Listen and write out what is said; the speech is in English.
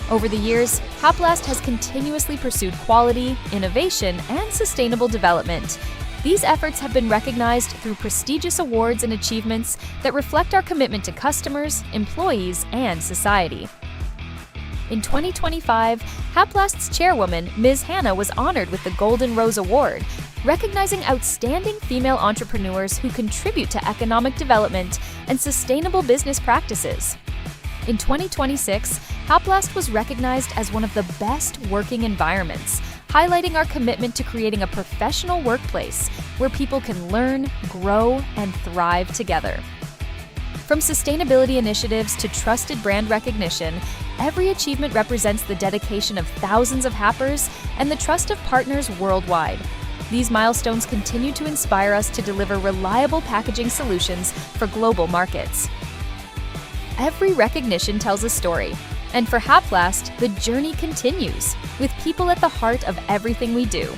Over the years, HAPLAST has continuously pursued quality, innovation, and sustainable development. These efforts have been recognized through prestigious awards and achievements that reflect our commitment to customers, employees, and society. In 2025, HAPLAST's chairwoman, Ms. Hannah, was honored with the Golden Rose Award, recognizing outstanding female entrepreneurs who contribute to economic development and sustainable business practices. In 2026, HAPLAST was recognized as one of the best working environments, highlighting our commitment to creating a professional workplace where people can learn, grow, and thrive together. From sustainability initiatives to trusted brand recognition, every achievement represents the dedication of thousands of Happers and the trust of partners worldwide. These milestones continue to inspire us to deliver reliable packaging solutions for global markets. Every recognition tells a story, and for HAPLAST, the journey continues, with people at the heart of everything we do.